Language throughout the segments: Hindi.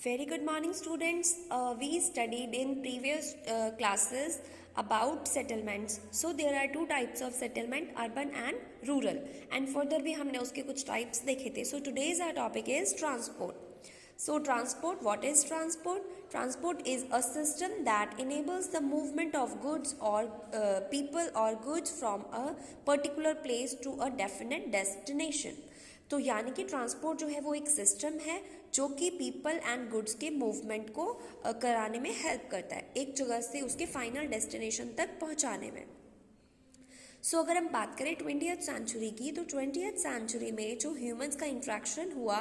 Very good morning, students. We studied in previous classes about settlements. So there are two types of settlement, urban and rural. And further भी हमने उसके कुछ types देखे थे. So today's our topic is transport. So transport, what is transport? Transport is a system that enables the movement of goods or people or goods from a particular place to a definite destination. तो यानी कि ट्रांसपोर्ट जो है वो एक सिस्टम है जो कि पीपल एंड गुड्स के मूवमेंट को कराने में हेल्प करता है, एक जगह से उसके फाइनल डेस्टिनेशन तक पहुंचाने में। सो अगर हम बात करें 20th सेंचुरी की, तो 20th सेंचुरी में जो ह्यूमंस का इंट्रैक्शन हुआ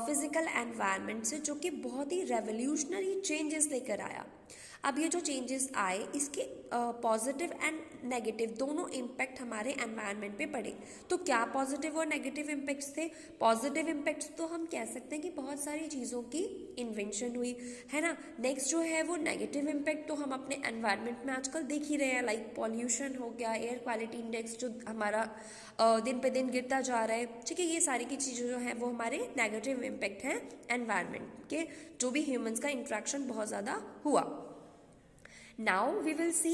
फिजिकल एनवायरनमेंट से, जो कि बहुत ही रेवोल्यूशनरी चेंजेस लेकर आया। अब ये जो चेंजेस आए, इसके पॉजिटिव एंड नेगेटिव दोनों इम्पैक्ट हमारे एनवायरनमेंट पे पड़े। तो क्या पॉजिटिव और नेगेटिव इम्पैक्ट्स थे? पॉजिटिव इम्पैक्ट्स तो हम कह सकते हैं कि बहुत सारी चीज़ों की इन्वेंशन हुई है ना। नेक्स्ट जो है वो नेगेटिव इम्पैक्ट तो हम अपने एनवायरनमेंट में आजकल देख ही रहे हैं, लाइक पॉल्यूशन हो गया, एयर क्वालिटी इंडेक्स जो हमारा दिन पे दिन गिरता जा रहा है। ठीक है, ये सारी की चीज़ें जो हैं वो हमारे नेगेटिव इम्पैक्ट हैं एनवायरनमेंट के, जो भी ह्यूमंस का इंट्रैक्शन बहुत ज़्यादा हुआ। Now we will see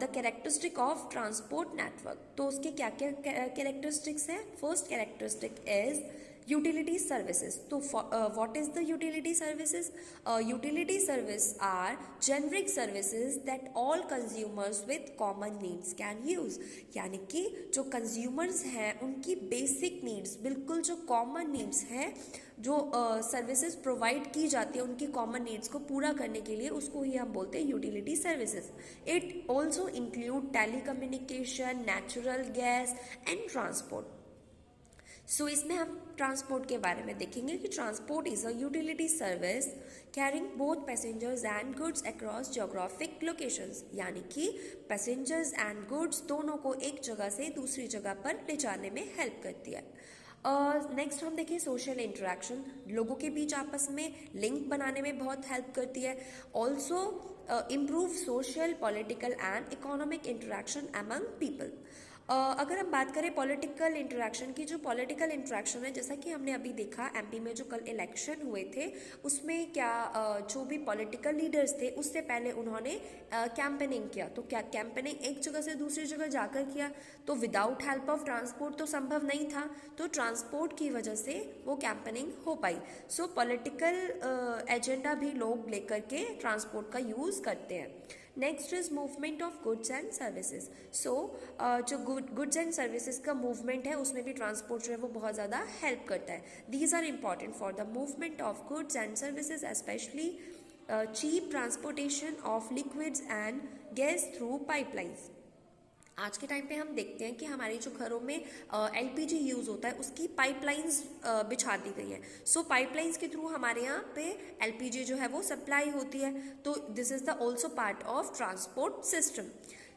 the characteristic of transport network. तो उसके क्या क्या characteristics हैं? First characteristic is utility services. तो what is the utility services? Utility service are generic services that all consumers with common needs can use. यानी कि जो consumers हैं उनकी basic needs, बिल्कुल जो common needs हैं, जो सर्विसेज प्रोवाइड की जाती है उनकी कॉमन नीड्स को पूरा करने के लिए, उसको ही हम बोलते हैं utility services. It also include telecommunication, natural gas and transport. So इसमें हम ट्रांसपोर्ट के बारे में देखेंगे कि transport is a utility service carrying both passengers and goods across geographic locations. यानी कि पैसेंजर्स एंड गुड्स दोनों को एक जगह से दूसरी जगह पर ले जाने में हेल्प करती है। नेक्स्ट हम देखें सोशल इंटरेक्शन, लोगों के बीच आपस में लिंक बनाने में बहुत हेल्प करती है। Also improve social, political and economic interaction among people. अगर हम बात करें पॉलिटिकल इंटरेक्शन की, जो पॉलिटिकल इंटरेक्शन है, जैसा कि हमने अभी देखा एमपी में जो कल इलेक्शन हुए थे, उसमें क्या जो भी पॉलिटिकल लीडर्स थे उससे पहले उन्होंने कैंपेनिंग किया। तो क्या कैंपेनिंग एक जगह से दूसरी जगह जाकर किया, तो विदाउट हेल्प ऑफ ट्रांसपोर्ट तो संभव नहीं था, तो ट्रांसपोर्ट की वजह से वो कैंपेनिंग हो पाई। सो पॉलिटिकल एजेंडा भी लोग लेकर के ट्रांसपोर्ट का यूज़ करते हैं। Next is movement of goods and services. So जो गुड्स एंड सर्विसेज का मूवमेंट है उसमें भी ट्रांसपोर्ट जो है वो बहुत ज़्यादा हेल्प करता है। These are important for the movement of goods and services, especially cheap transportation of liquids and gas through pipelines. आज के टाइम पे हम देखते हैं कि हमारे जो घरों में एलपीजी यूज़ होता है उसकी पाइपलाइंस बिछा दी गई हैं। सो पाइपलाइंस के थ्रू हमारे यहाँ पे एलपीजी जो है वो सप्लाई होती है। तो this is the also part of transport system.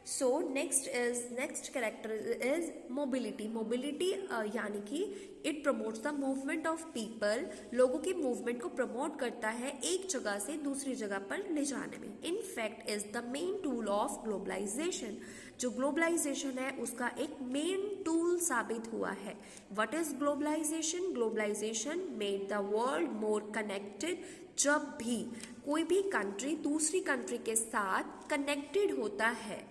So next character is mobility. Mobility यानी कि it promotes the movement of people, लोगों की मूवमेंट को प्रमोट करता है एक जगह से दूसरी जगह पर ले जाने में। In fact is the main tool of globalization. जो ग्लोबलाइजेशन है उसका एक मेन टूल साबित हुआ है। What is globalization? Globalization made the world more connected. जब भी कोई भी कंट्री दूसरी कंट्री के साथ कनेक्टेड होता है,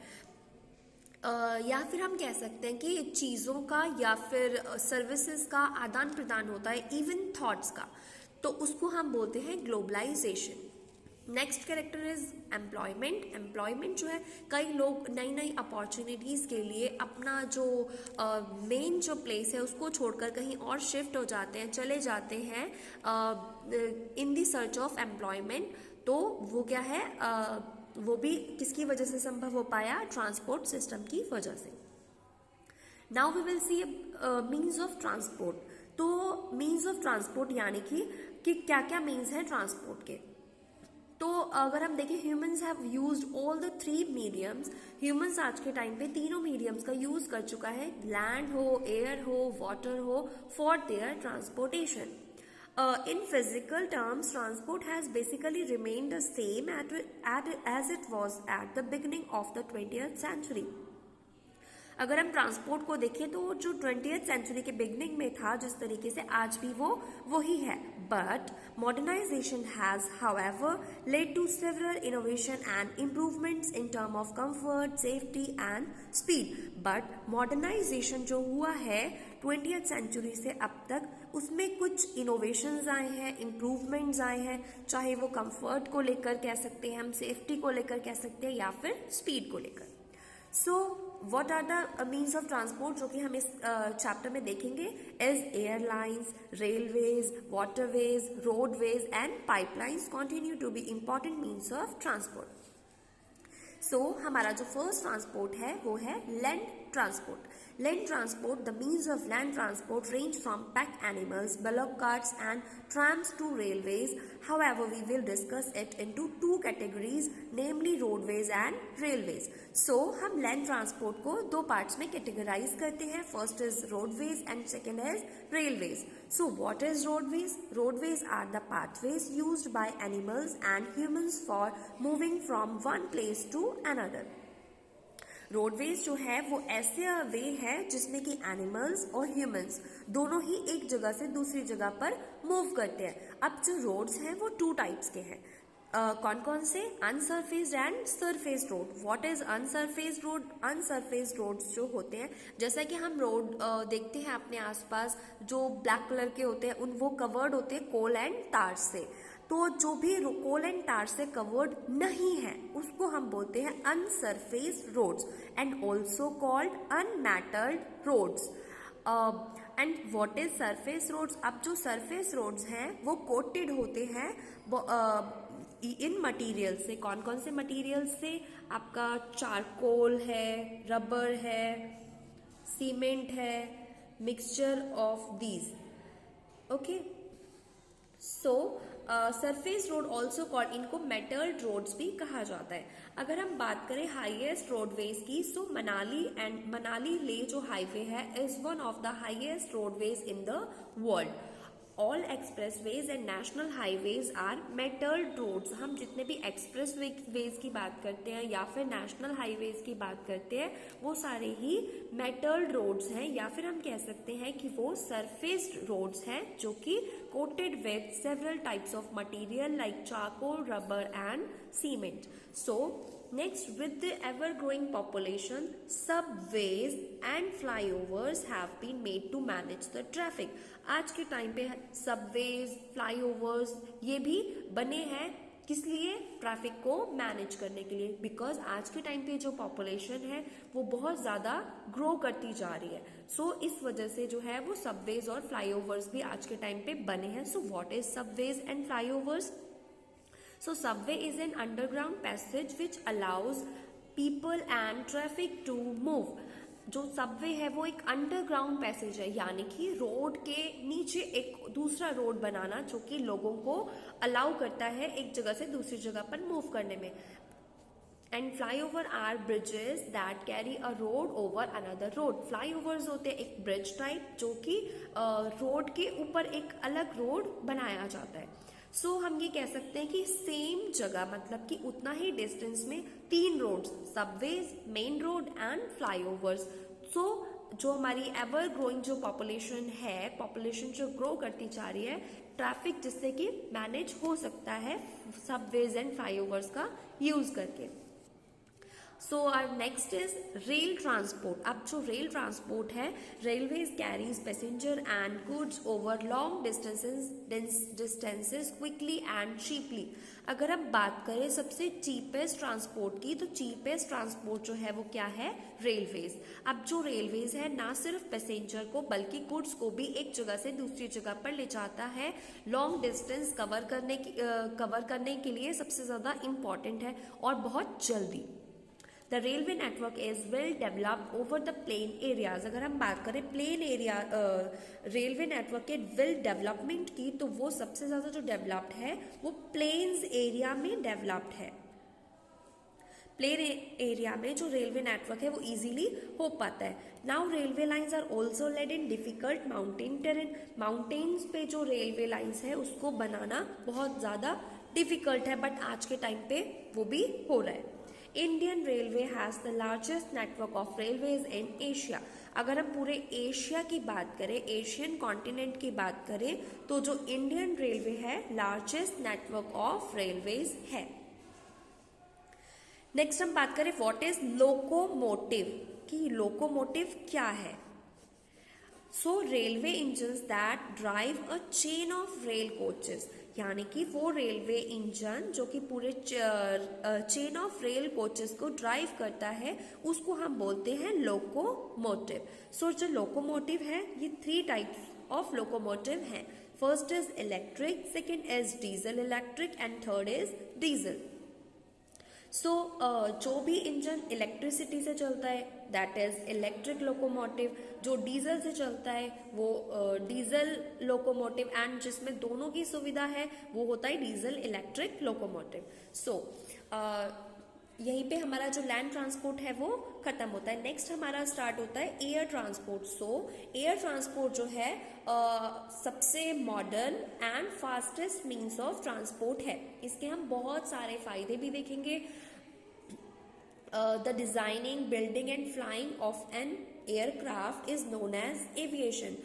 या फिर हम कह सकते हैं कि चीज़ों का या फिर सर्विसेज का आदान प्रदान होता है, इवन थॉट्स का, तो उसको हम बोलते हैं globalization. Next character is employment. Employment जो है, कई लोग नई नई अपॉर्चुनिटीज़ के लिए अपना जो मेन जो प्लेस है उसको छोड़कर कहीं और शिफ्ट हो जाते हैं, चले जाते हैं इन दी सर्च ऑफ एम्प्लॉयमेंट। तो वो क्या है, वो भी किसकी वजह से संभव हो पाया? ट्रांसपोर्ट सिस्टम की वजह से। Now we will see means of transport. तो मीन्स ऑफ ट्रांसपोर्ट यानी कि क्या क्या मीन्स है ट्रांसपोर्ट के। तो अगर हम देखें, humans have used all the three mediums. Humans आज के टाइम पे तीनों मीडियम्स का यूज कर चुका है, लैंड हो, एयर हो, वाटर हो, for their transportation. In physical terms, transport has basically remained the same as it was at the beginning of the 20th century. अगर हम ट्रांसपोर्ट को देखें तो जो 20th सेंचुरी के बिगनिंग में था जिस तरीके से, आज भी वो वही है. But modernization has however led to several innovation and improvements in term of comfort, safety and speed. But modernization जो हुआ है 20th सेंचुरी से अब तक, उसमें कुछ इनोवेशंस आए हैं, इम्प्रूवमेंट्स आए हैं, चाहे वो कंफर्ट को लेकर कह सकते हैं, हम सेफ्टी को लेकर कह सकते हैं, या फिर स्पीड को लेकर. So what are the means of transport जो कि हम इस चैप्टर में देखेंगे is airlines, railways, waterways, roadways and pipelines continue to be important means of transport. So हमारा जो फर्स्ट ट्रांसपोर्ट है वो है land transport. Land transport, the means of land transport range from pack animals, bullock carts and trams to railways. However, we will discuss it into two categories, namely roadways and railways. So, हम land transport को दो parts में categorize करते हैं. First is roadways and second is railways. So, what is roadways? Roadways are the pathways used by animals and humans for moving from one place to another. Roadways जो है वो ऐसे वे है जिसमें कि एनिमल्स और ह्यूमंस दोनों ही एक जगह से दूसरी जगह पर मूव करते हैं. अब जो रोड्स हैं वो टू टाइप्स के हैं. कौन कौन से? Unsurfaced and surfaced road. What is unsurfaced road? Unsurfaced roads जो होते हैं, जैसा कि हम रोड देखते हैं अपने आसपास, जो ब्लैक कलर के होते हैं उन वो कवर्ड होते हैं कोल एंड टार से. तो जो भी कोल एंड टार से कवर्ड नहीं है उसको हम बोलते हैं unsurfaced roads and also called unmetalled roads. And what is surface roads? अब जो सरफेस रोड्स हैं वो कोटेड होते हैं इन मटेरियल से. कौन कौन से मटेरियल से? आपका चारकोल है, रबर है, सीमेंट है, mixture of these. Okay, so surface road also called, इनको मेटल्ड रोड्स भी कहा जाता है. अगर हम बात करें हाईएस्ट रोडवेज की, सो मनाली ले जो हाईवे है is one of the highest roadways in the world. All expressways and national highways are metalled roads. हम जितने भी एक्सप्रेस वेज की बात करते हैं या फिर नेशनल हाईवेज की बात करते हैं वो सारे ही मेटल्ड रोड्स हैं, या फिर हम कह सकते हैं कि वो सरफेस्ड रोड्स हैं जो कि coated with several types of material like charcoal, rubber and cement. So next, with the ever growing population, subways and flyovers have been made to manage the traffic. आज के टाइम पे सबवेज, फ्लाईओवर्स ये भी बने हैं किस लिए? ट्रैफिक को मैनेज करने के लिए. बिकॉज आज के टाइम पे जो पॉपुलेशन है वो बहुत ज़्यादा ग्रो करती जा रही है. सो इस वजह से जो है वो सबवेज और फ्लाईओवर्स भी आज के टाइम पे बने हैं. So what is subways and flyovers? So subway is an underground passage which allows people and traffic to move. जो सबवे है वो एक अंडरग्राउंड पैसेज है, यानी कि रोड के नीचे एक दूसरा रोड बनाना जो कि लोगों को अलाउ करता है एक जगह से दूसरी जगह पर मूव करने में. And flyover are bridges that carry a road over another road. Flyovers होते हैं एक ब्रिज टाइप जो कि रोड के ऊपर एक अलग रोड बनाया जाता है. सो हम ये कह सकते हैं कि सेम जगह, मतलब कि उतना ही डिस्टेंस में तीन roads, subways, main road and flyovers. So जो हमारी एवर ग्रोइंग जो पॉपुलेशन है, पॉपुलेशन जो ग्रो करती जा रही है, ट्रैफिक जिससे कि मैनेज हो सकता है सबवेज एंड फ्लाईओवर्स का यूज करके. So our next is rail transport. अब जो रेल ट्रांसपोर्ट है, railways carries passenger and goods over long distances quickly and cheaply. अगर हम बात करें सबसे चीपेस्ट ट्रांसपोर्ट की, तो चीपेस्ट ट्रांसपोर्ट जो है वो क्या है? रेलवेज. अब जो रेलवेज है ना सिर्फ पैसेंजर को बल्कि गुड्स को भी एक जगह से दूसरी जगह पर ले जाता है. लॉन्ग डिस्टेंस कवर करने के लिए सबसे ज्यादा इम्पॉर्टेंट है और बहुत जल्दी. The railway network is well developed over the plain areas. अगर हम बात करें प्लेन एरिया रेलवे नेटवर्क के वेल डेवलपमेंट की, तो वो सबसे ज़्यादा जो डेवलप्ड है वो प्लेन्स एरिया में डेवलप्ड है. प्लेन एरिया में जो रेलवे नेटवर्क है वो इजीली हो पाता है. Now railway lines are also laid in difficult mountain terrain. Mountains पे जो रेलवे लाइंस है उसको बनाना बहुत ज़्यादा डिफिकल्ट है, बट आज के टाइम पे वो भी हो रहा है. Indian railway has the largest network of railways in Asia. अगर हम पूरे एशिया की बात करें, एशियन कॉन्टिनेंट की बात करें, तो जो इंडियन रेलवे है लार्जेस्ट नेटवर्क ऑफ रेलवेज है। नेक्स्ट हम बात करें व्हाट इज लोकोमोटिव, कि लोकोमोटिव क्या है। So railway engines that drive a chain of rail coaches, यानी कि वो रेलवे इंजन जो कि पूरे चेन ऑफ रेल कोचेस को ड्राइव करता है उसको हम बोलते हैं लोकोमोटिव। सो जो लोकोमोटिव है ये 3 टाइप्स ऑफ लोकोमोटिव हैं। First is electric, second is diesel electric and third is diesel. So जो भी इंजन इलेक्ट्रिसिटी से चलता है दैट इज इलेक्ट्रिक लोकोमोटिव, जो डीजल से चलता है वो डीजल लोकोमोटिव, एंड जिसमें दोनों की सुविधा है वो होता है डीजल इलेक्ट्रिक लोकोमोटिव। सो यहीं पे हमारा जो लैंड ट्रांसपोर्ट है वो खत्म होता है। नेक्स्ट हमारा स्टार्ट होता है air transport. So air transport जो है सबसे modern and fastest means of transport है। इसके हम बहुत सारे फायदे भी देखेंगे। The designing, building and flying of an aircraft is known as aviation.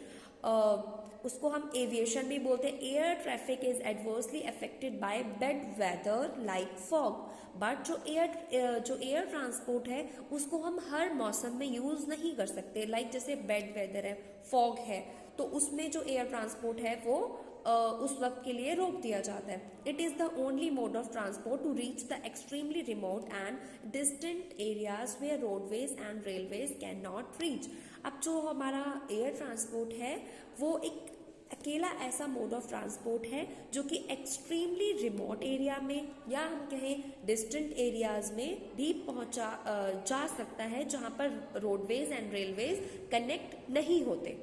उसको हम एविएशन भी बोलते हैं। Air traffic is adversely affected by bad weather like fog, but जो एयर ट्रांसपोर्ट है उसको हम हर मौसम में यूज नहीं कर सकते। लाइक जैसे बैड वेदर है, फॉग है, तो उसमें जो एयर ट्रांसपोर्ट है वो उस वक्त के लिए रोक दिया जाता है। It is the only mode of transport to reach the extremely remote and distant areas where roadways and railways can not reach. अब जो हमारा एयर ट्रांसपोर्ट है वो एक अकेला ऐसा मोड ऑफ ट्रांसपोर्ट है जो कि एक्सट्रीमली रिमोट एरिया में या हम कहें डिस्टेंट एरियाज में भी पहुंचा जा सकता है जहां पर रोडवेज एंड रेलवेज कनेक्ट नहीं होते।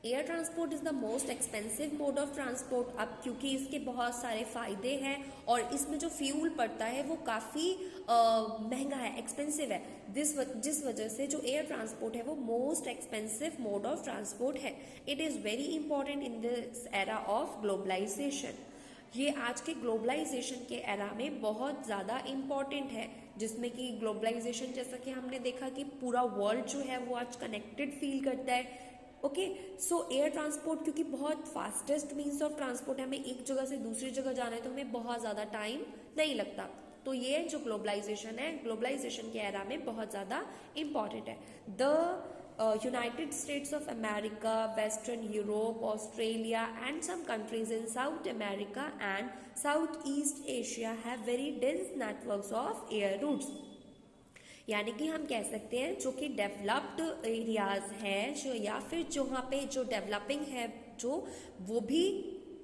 Air transport is the most expensive mode of transport. अब क्योंकि इसके बहुत सारे फायदे हैं और इसमें जो फ्यूल पड़ता है वो काफ़ी महंगा है, एक्सपेंसिव है, जिस वजह से जो एयर ट्रांसपोर्ट है वो most expensive mode of transport है। It is very important in this era of globalisation. ये आज के ग्लोबलाइजेशन के एरा में बहुत ज़्यादा इम्पॉर्टेंट है, जिसमें कि ग्लोबलाइजेशन जैसा कि हमने देखा कि पूरा वर्ल्ड जो है वो आज कनेक्टेड फील करता है। ओके, सो एयर ट्रांसपोर्ट क्योंकि बहुत फास्टेस्ट मीन्स ऑफ ट्रांसपोर्ट है, हमें एक जगह से दूसरी जगह जाना है तो हमें बहुत ज़्यादा टाइम नहीं लगता। तो ये जो ग्लोबलाइजेशन है, ग्लोबलाइजेशन के एरा में बहुत ज़्यादा इम्पॉर्टेंट है। The United States of America, western Europe, Australia and some countries in South America and South East Asia have very dense networks of air routes. यानी कि हम कह सकते हैं जो कि डेवलप्ड एरियाज हैं जो, या फिर जहाँ पे जो डेवलपिंग है जो, वो भी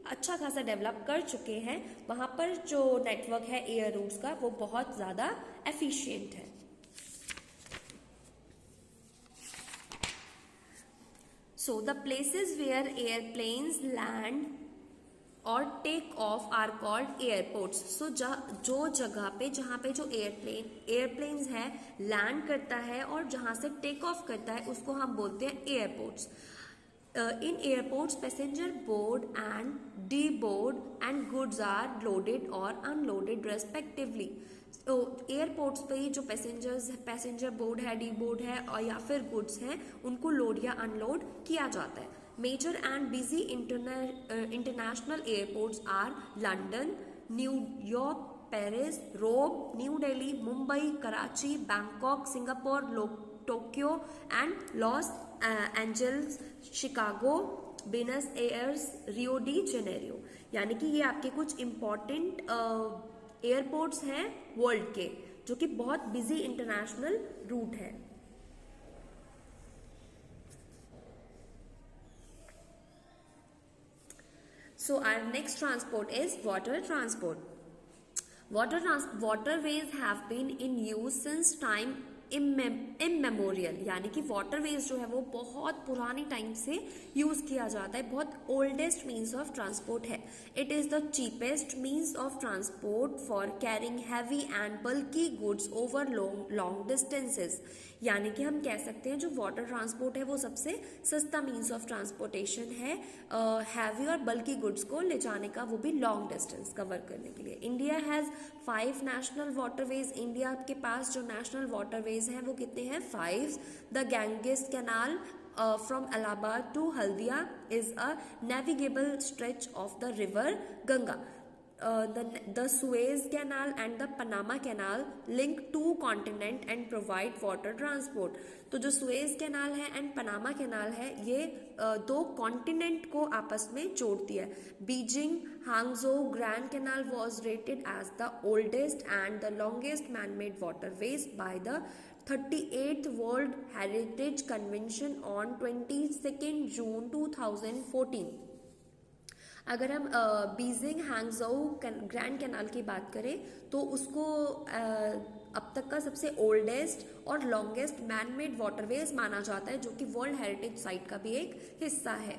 अच्छा खासा डेवलप कर चुके हैं, वहाँ पर जो नेटवर्क है एयर रूट्स का वो बहुत ज़्यादा एफिशिएंट है। So the places where airplanes land और take off are called airports. So जो जगह पे जहाँ पे जो एयरप्लेन्स है लैंड करता है और जहाँ से टेक ऑफ करता है उसको हम बोलते हैं airports. In airports passenger board and deboard and goods are loaded और अनलोडेड रेस्पेक्टिवली। तो एयरपोर्ट्स पे ही जो पैसेंजर बोर्ड है, डी बोर्ड है और या फिर गुड्स हैं उनको लोड या अनलोड किया जाता है। Major and busy international airports are London, New York, Paris, Rome, New Delhi, Mumbai, Karachi, Bangkok, Singapore, Tokyo and Los Angeles, Chicago, Buenos Aires, Rio de Janeiro। यानी कि ये आपके कुछ इम्पॉर्टेंट एयरपोर्ट्स हैं वर्ल्ड के जो कि बहुत बिजी इंटरनेशनल रूट है। So our next transport is water transport. Waterways have been in use since time immemorial, यानी कि वाटरवेज जो है वो बहुत पुरानी टाइम से यूज किया जाता है, बहुत ओल्डेस्ट मीन्स ऑफ ट्रांसपोर्ट है। It is the cheapest means of transport for carrying heavy and bulky goods over long distances, यानी कि हम कह सकते हैं जो वाटर ट्रांसपोर्ट है वो सबसे सस्ता मीन्स ऑफ ट्रांसपोर्टेशन है हैवी और बल्की गुड्स को ले जाने का, वो भी लॉन्ग डिस्टेंस कवर करने के लिए। India has 5 national waterways, India के पास जो नेशनल वाटरवेज हैं वो कितने हैं? 5। The Ganges canal from Allahabad to Haldia is a navigable stretch of the river Ganga. The Suez Canal and the Panama Canal link two continent and provide water transport. तो जो सुएज कैनाल है एंड पनामा कैनाल है ये दो कॉन्टिनेंट को आपस में जोड़ती है। Beijing Hangzhou Grand Canal was rated as the oldest and the longest man made waterways by the 38th World Heritage Convention on 22nd June 2014। अगर हम बीजिंग हांगजो ग्रैंड कैनाल की बात करें तो उसको अब तक का सबसे ओल्डेस्ट और लॉन्गेस्ट मैन मेड वाटरवेज माना जाता है, जो कि वर्ल्ड हेरिटेज साइट का भी एक हिस्सा है।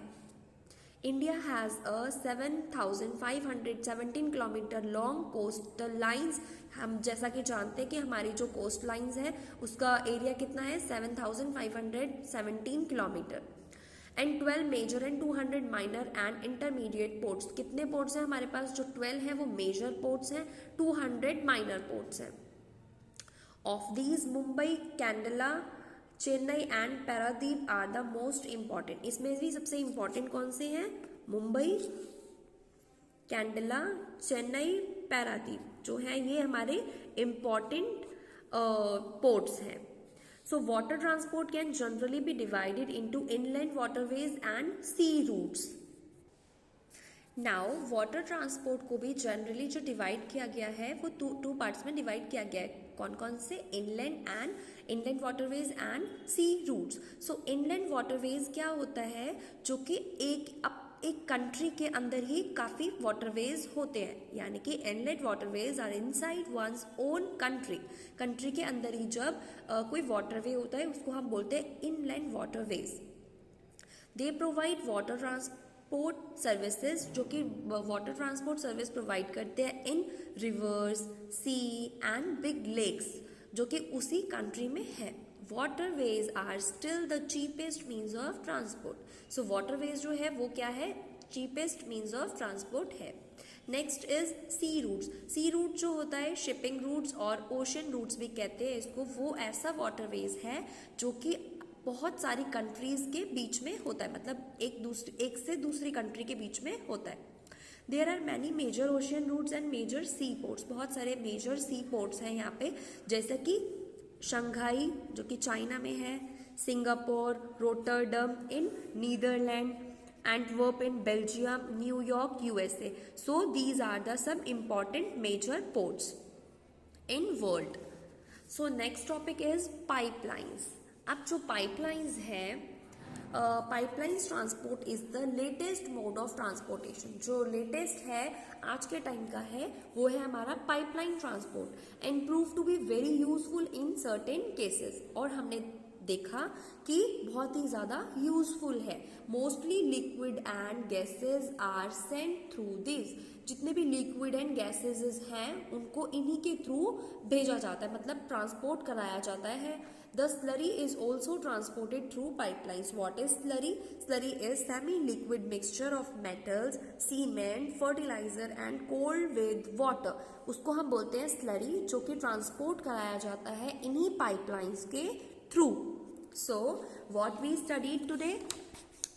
India has a 7,517 kilometre long coastal lines. हम जैसा कि जानते हैं कि हमारी जो कोस्ट लाइंस है उसका एरिया कितना है? 7,517 kilometre. And 12 major and 200 minor and intermediate ports. कितने पोर्ट्स हैं हमारे पास? जो 12 है वो मेजर पोर्ट्स हैं, 200 माइनर पोर्ट्स हैं। Of these Mumbai, Kandla, Chennai and Paradip are the most important. इसमें भी सबसे इंपॉर्टेंट कौन से हैं? मुंबई, कैंडला, चेन्नई, पैरादीप जो है ये हमारे इंपॉर्टेंट पोर्ट्स हैं। So water transport can generally be divided into inland waterways and sea routes. Now water transport को भी generally जो divide किया गया है वो two parts में divide किया गया है। कौन कौन से? inland waterways and sea routes. So inland waterways क्या होता है? जो कि एक कंट्री के अंदर ही काफी वाटरवेज होते हैं, यानी कि inlet waterways are inside one's own country के अंदर ही जब कोई वाटरवे होता है उसको हम बोलते हैं inland waterways. They provide water transport services, जो कि वाटर ट्रांसपोर्ट सर्विस प्रोवाइड करते हैं in rivers, sea and big lakes, जो कि उसी कंट्री में है। waterways are still the cheapest means of transport. So waterways जो है वो क्या है? cheapest means of transport है। Next is sea routes. Sea route जो होता है शिपिंग रूट्स और ओशन रूट्स भी कहते हैं इसको, वो ऐसा वाटरवेज है जो कि बहुत सारी कंट्रीज के बीच में होता है, मतलब एक से दूसरी कंट्री के बीच में होता है। There are many major ocean routes and major sea ports. बहुत सारे मेजर सी पोर्ट्स हैं यहाँ पे, जैसे कि शंघाई जो कि चाइना में है, Singapore, Rotterdam in Netherland, Antwerp in Belgium, New York USA. So these are the some important major ports in world. So next topic is pipelines. अब जो पाइपलाइंस है, pipelines transport is the latest mode of transportation. जो लेटेस्ट है आज के टाइम का है वो है हमारा pipeline transport and prove to be very useful in certain cases. और हमने देखा कि बहुत ही ज्यादा यूजफुल है। Mostly liquid and gases are sent through this. जितने भी लिक्विड एंड गैसेज हैं उनको इन्हीं के थ्रू भेजा जाता है, मतलब ट्रांसपोर्ट कराया जाता है। The slurry is also transported through pipelines. What is slurry? Slurry is semi-liquid mixture of metals, cement, fertilizer and cold with water. उसको हम बोलते हैं slurry, जो कि ट्रांसपोर्ट कराया जाता है इन्हीं पाइपलाइंस के through. So what we studied today?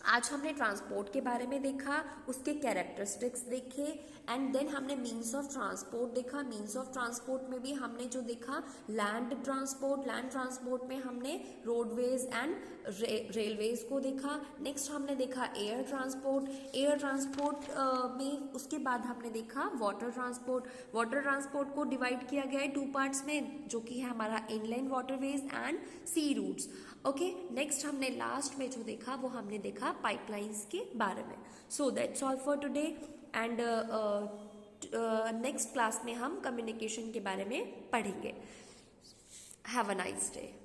आज हमने ट्रांसपोर्ट के बारे में देखा, उसके कैरेक्टरिस्टिक्स देखे, एंड देन हमने मीन्स ऑफ ट्रांसपोर्ट देखा। मीन्स ऑफ ट्रांसपोर्ट में भी हमने जो देखा लैंड ट्रांसपोर्ट में हमने रोडवेज एंड रेलवेज को देखा। नेक्स्ट हमने देखा एयर ट्रांसपोर्ट में उसके बाद हमने देखा वाटर ट्रांसपोर्ट को डिवाइड किया गया है टू पार्ट्स में, जो कि है हमारा inland waterways and sea routes. Okay, next हमने लास्ट में जो देखा वो हमने देखा पाइपलाइंस के बारे में। So that's all for today and next class में हम कम्युनिकेशन के बारे में पढ़ेंगे। Have a nice day.